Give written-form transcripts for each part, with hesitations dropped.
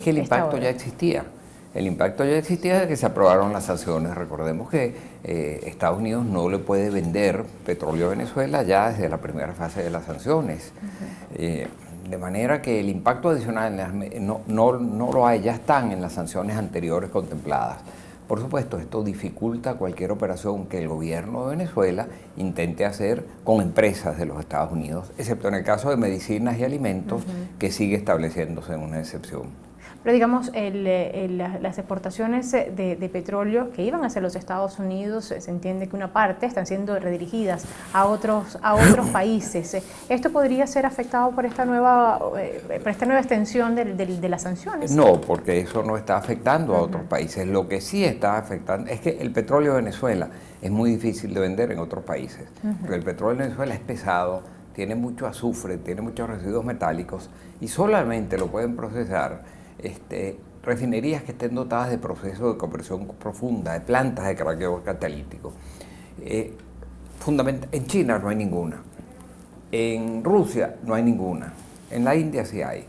Que el impacto ya existía. El impacto ya existía desde que se aprobaron las sanciones. Recordemos que Estados Unidos no le puede vender petróleo a Venezuela ya desde la primera fase de las sanciones. De manera que el impacto adicional no lo hay, ya están en las sanciones anteriores contempladas. Por supuesto, esto dificulta cualquier operación que el gobierno de Venezuela intente hacer con empresas de los Estados Unidos, excepto en el caso de medicinas y alimentos, que sigue estableciéndose una excepción. Pero digamos, las exportaciones de petróleo que iban hacia los Estados Unidos, se entiende que una parte están siendo redirigidas a otros países. ¿Esto podría ser afectado por esta nueva extensión de las sanciones? No, porque eso no está afectando a otros países. Lo que sí está afectando es que el petróleo de Venezuela es muy difícil de vender en otros países. Porque el petróleo de Venezuela es pesado, tiene mucho azufre, tiene muchos residuos metálicos y solamente lo pueden procesar refinerías que estén dotadas de procesos de compresión profunda, de plantas de craqueo catalítico. En China no hay ninguna, en Rusia no hay ninguna, en la India sí hay.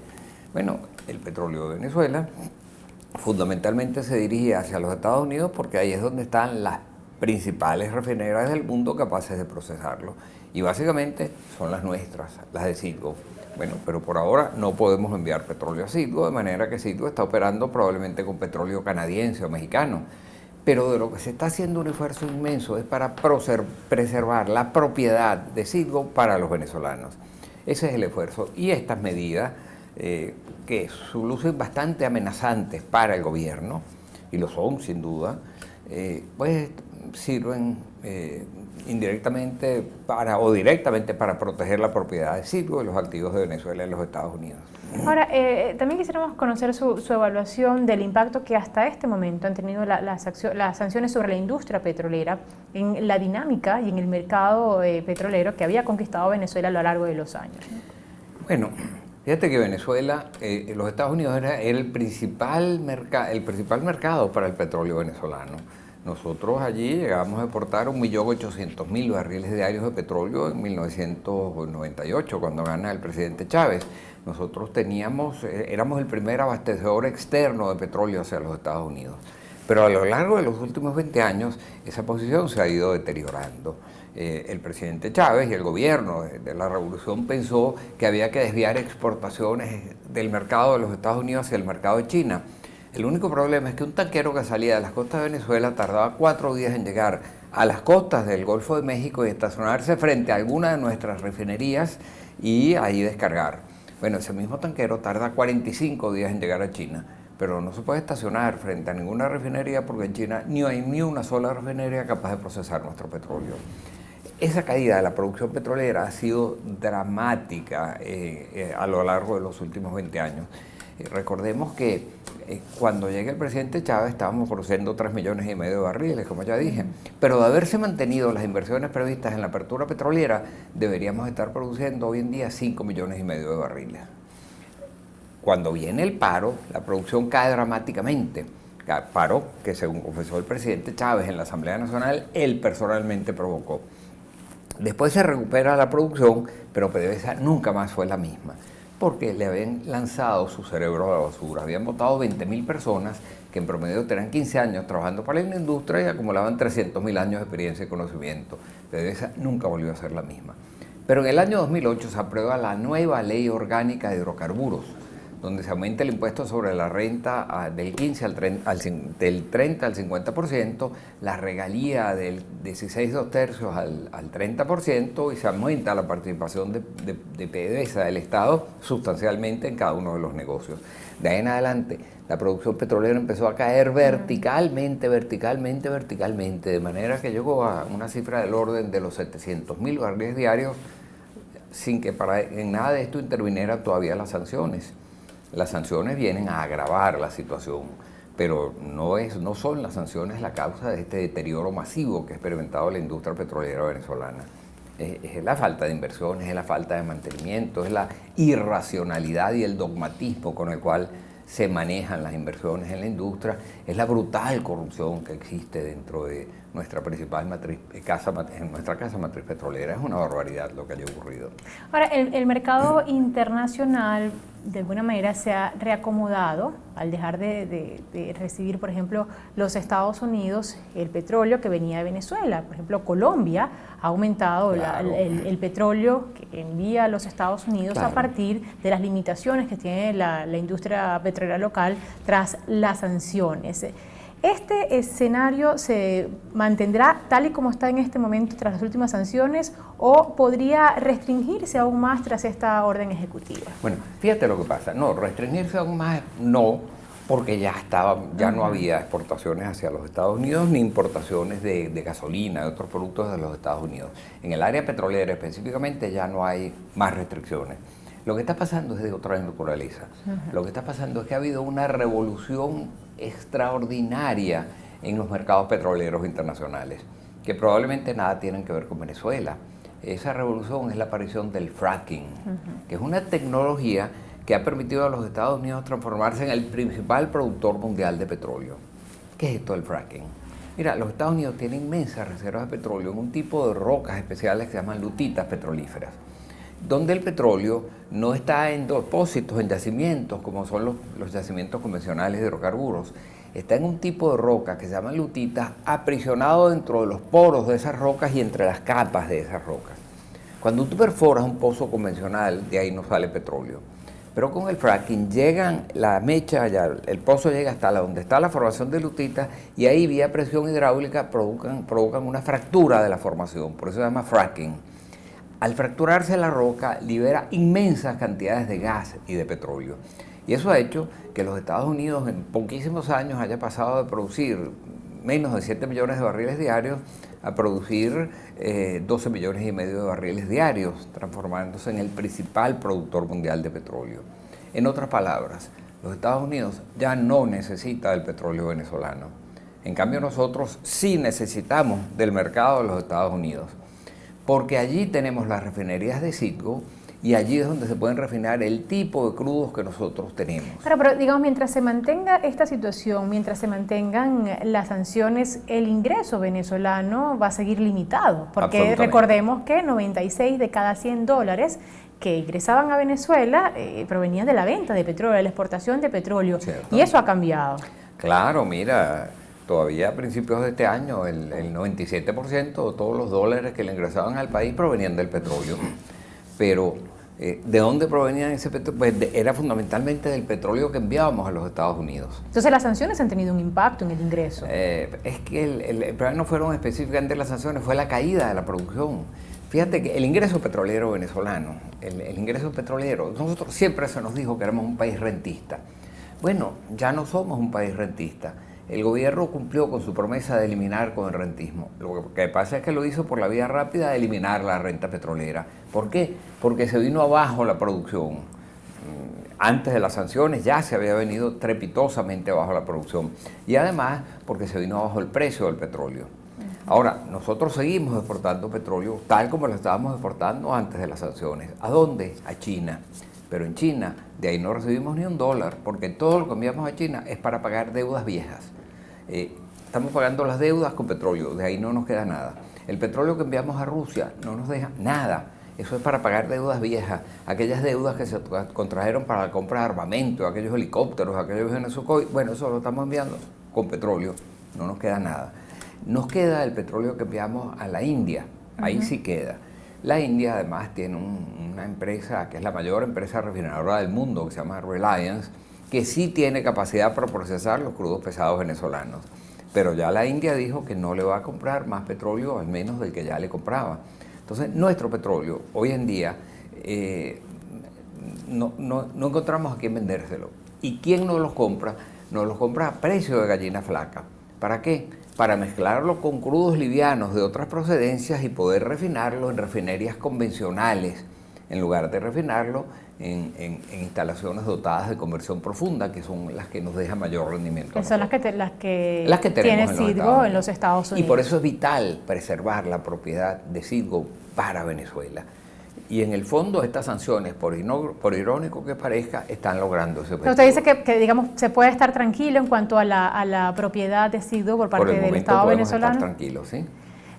Bueno, el petróleo de Venezuela fundamentalmente se dirige hacia los Estados Unidos porque ahí es donde están las principales refinerías del mundo capaces de procesarlo. Y básicamente son las nuestras, las de Citgo. Bueno, pero por ahora no podemos enviar petróleo a Citgo, de manera que Citgo está operando probablemente con petróleo canadiense o mexicano. Pero de lo que se está haciendo un esfuerzo inmenso es para preservar la propiedad de Citgo para los venezolanos. Ese es el esfuerzo. Y estas medidas, que lucen bastante amenazantes para el gobierno, y lo son sin duda, pues sirven indirectamente o directamente para proteger la propiedad de Citgo y los activos de Venezuela en los Estados Unidos. Ahora, también quisiéramos conocer su evaluación del impacto que hasta este momento han tenido las sanciones sobre la industria petrolera en la dinámica y en el mercado petrolero que había conquistado Venezuela a lo largo de los años. Bueno, fíjate que Venezuela, los Estados Unidos era el principal mercado para el petróleo venezolano. Nosotros allí llegamos a exportar 1.800.000 barriles diarios de petróleo en 1998, cuando gana el presidente Chávez. Nosotros éramos el primer abastecedor externo de petróleo hacia los Estados Unidos. Pero a lo largo de los últimos 20 años, esa posición se ha ido deteriorando. El presidente Chávez y el gobierno de la revolución pensó que había que desviar exportaciones del mercado de los Estados Unidos hacia el mercado de China. El único problema es que un tanquero que salía de las costas de Venezuela tardaba 4 días en llegar a las costas del Golfo de México y estacionarse frente a alguna de nuestras refinerías y ahí descargar. Bueno, ese mismo tanquero tarda 45 días en llegar a China, pero no se puede estacionar frente a ninguna refinería porque en China ni hay ni una sola refinería capaz de procesar nuestro petróleo. Esa caída de la producción petrolera ha sido dramática a lo largo de los últimos 20 años. Recordemos que cuando llega el presidente Chávez estábamos produciendo 3,5 millones de barriles, como ya dije, pero de haberse mantenido las inversiones previstas en la apertura petrolera, deberíamos estar produciendo hoy en día 5,5 millones de barriles. Cuando viene el paro, la producción cae dramáticamente. Paro que, según confesó el presidente Chávez en la Asamblea Nacional, él personalmente provocó. Después se recupera la producción, pero PDVSA nunca más fue la misma, porque le habían lanzado su cerebro a la basura. Habían votado 20.000 personas que en promedio tenían 15 años trabajando para la industria y acumulaban 300.000 años de experiencia y conocimiento. PDVSA nunca volvió a ser la misma. Pero en el año 2008 se aprueba la nueva Ley Orgánica de Hidrocarburos, donde se aumenta el impuesto sobre la renta del 30 al 50%, la regalía del 16 2/3 al 30% y se aumenta la participación de PDVSA del Estado sustancialmente en cada uno de los negocios. De ahí en adelante, la producción petrolera empezó a caer verticalmente, de manera que llegó a una cifra del orden de los 700.000 barriles diarios sin que en nada de esto interviniera todavía las sanciones. Las sanciones vienen a agravar la situación, pero no son las sanciones la causa de este deterioro masivo que ha experimentado la industria petrolera venezolana. Es la falta de inversiones, es la falta de mantenimiento, es la irracionalidad y el dogmatismo con el cual se manejan las inversiones en la industria, es la brutal corrupción que existe dentro de nuestra principal casa matriz petrolera. Es una barbaridad lo que haya ocurrido. Ahora, el mercado internacional de alguna manera se ha reacomodado al dejar de recibir, por ejemplo, los Estados Unidos el petróleo que venía de Venezuela. Por ejemplo, Colombia ha aumentado el petróleo que envía a los Estados Unidos a partir de las limitaciones que tiene la industria petrolera local tras las sanciones. ¿Este escenario se mantendrá tal y como está en este momento tras las últimas sanciones o podría restringirse aún más tras esta orden ejecutiva? Bueno, fíjate lo que pasa. No, restringirse aún más no, porque ya no había exportaciones hacia los Estados Unidos ni importaciones de gasolina, de otros productos de los Estados Unidos. En el área petrolera específicamente ya no hay más restricciones. Lo que está pasando es de otra naturaleza. Lo que está pasando es que ha habido una revolución extraordinaria en los mercados petroleros internacionales, que probablemente nada tienen que ver con Venezuela. Esa revolución es la aparición del fracking, que es una tecnología que ha permitido a los Estados Unidos transformarse en el principal productor mundial de petróleo. ¿Qué es esto del fracking? Mira, los Estados Unidos tienen inmensas reservas de petróleo en un tipo de rocas especiales que se llaman lutitas petrolíferas, donde el petróleo no está en depósitos, en yacimientos, como son los yacimientos convencionales de hidrocarburos. Está en un tipo de roca que se llama lutitas, aprisionado dentro de los poros de esas rocas y entre las capas de esas rocas. Cuando tú perforas un pozo convencional, de ahí no sale petróleo. Pero con el fracking llegan la mecha, el pozo llega hasta donde está la formación de lutitas y ahí vía presión hidráulica provocan una fractura de la formación, por eso se llama fracking. Al fracturarse la roca, libera inmensas cantidades de gas y de petróleo. Y eso ha hecho que los Estados Unidos en poquísimos años haya pasado de producir menos de 7 millones de barriles diarios a producir 12 millones y medio de barriles diarios, transformándose en el principal productor mundial de petróleo. En otras palabras, los Estados Unidos ya no necesitan el petróleo venezolano. En cambio, nosotros sí necesitamos del mercado de los Estados Unidos, porque allí tenemos las refinerías de Citgo y allí es donde se pueden refinar el tipo de crudos que nosotros tenemos. Pero digamos, mientras se mantenga esta situación, mientras se mantengan las sanciones, el ingreso venezolano va a seguir limitado, porque recordemos que 96 de cada 100 dólares que ingresaban a Venezuela provenían de la venta de petróleo, de la exportación de petróleo, ¿cierto? Y eso ha cambiado. Claro, mira, todavía a principios de este año el 97% de todos los dólares que le ingresaban al país provenían del petróleo. Pero, ¿de dónde provenía ese petróleo? Pues era fundamentalmente del petróleo que enviábamos a los Estados Unidos. Entonces las sanciones han tenido un impacto en el ingreso. Es que el problema no fueron específicamente las sanciones, fue la caída de la producción. Fíjate que el ingreso petrolero venezolano, el ingreso petrolero, nosotros siempre se nos dijo que éramos un país rentista. Bueno, ya no somos un país rentista. El gobierno cumplió con su promesa de eliminar con el rentismo. Lo que pasa es que lo hizo por la vía rápida de eliminar la renta petrolera. ¿Por qué? Porque se vino abajo la producción. Antes de las sanciones ya se había venido trepitosamente abajo la producción. Y además porque se vino abajo el precio del petróleo. Ahora, nosotros seguimos exportando petróleo tal como lo estábamos exportando antes de las sanciones. ¿A dónde? A China. Pero en China, de ahí no recibimos ni un dólar, porque todo lo que enviamos a China es para pagar deudas viejas. Estamos pagando las deudas con petróleo, de ahí no nos queda nada. El petróleo que enviamos a Rusia no nos deja nada. Eso es para pagar deudas viejas, aquellas deudas que se contrajeron para la compra de armamento, aquellos helicópteros, aquellos aviones Sukhoi. Bueno, eso lo estamos enviando con petróleo, no nos queda nada. Nos queda el petróleo que enviamos a la India, ahí sí queda. La India además tiene una empresa que es la mayor empresa refinadora del mundo, que se llama Reliance, que sí tiene capacidad para procesar los crudos pesados venezolanos. Pero ya la India dijo que no le va a comprar más petróleo, al menos del que ya le compraba. Entonces, nuestro petróleo, hoy en día, no encontramos a quién vendérselo. ¿Y quién nos los compra? Nos los compra a precio de gallina flaca. ¿Para qué? Para mezclarlo con crudos livianos de otras procedencias y poder refinarlo en refinerías convencionales, en lugar de refinarlo en instalaciones dotadas de conversión profunda, que son las que nos dejan mayor rendimiento. Que son las que tiene Citgo en los Estados Unidos. Y por eso es vital preservar la propiedad de Citgo para Venezuela. Y en el fondo estas sanciones, por irónico que parezca, están logrando ese objetivo. Pero usted dice que digamos, se puede estar tranquilo en cuanto a la propiedad de Citgo por parte del Estado venezolano. Estar tranquilos, ¿sí?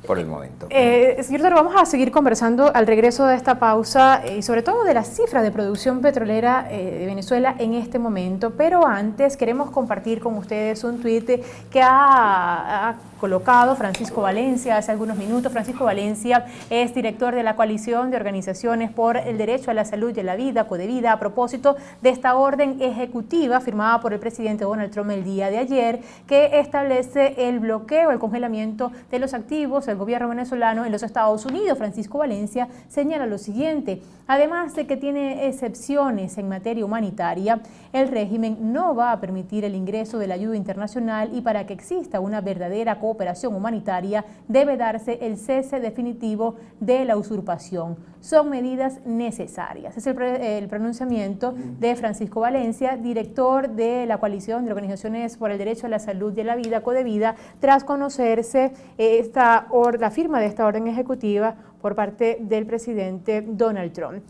por el momento. Señor Toro, vamos a seguir conversando al regreso de esta pausa y sobre todo de las cifras de producción petrolera de Venezuela en este momento, pero antes queremos compartir con ustedes un tuit que ha colocado Francisco Valencia hace algunos minutos. Francisco Valencia es director de la Coalición de Organizaciones por el Derecho a la Salud y a la Vida, Codevida, a propósito de esta orden ejecutiva firmada por el presidente Donald Trump el día de ayer, que establece el bloqueo, el congelamiento de los activos del gobierno venezolano en los Estados Unidos. Francisco Valencia señala lo siguiente: además de que tiene excepciones en materia humanitaria, el régimen no va a permitir el ingreso de la ayuda internacional y para que exista una verdadera cooperación humanitaria debe darse el cese definitivo de la usurpación. Son medidas necesarias. Es el pronunciamiento de Francisco Valencia, director de la Coalición de Organizaciones por el Derecho a la Salud y a la Vida, Codevida, tras conocerse la firma de esta orden ejecutiva por parte del presidente Donald Trump.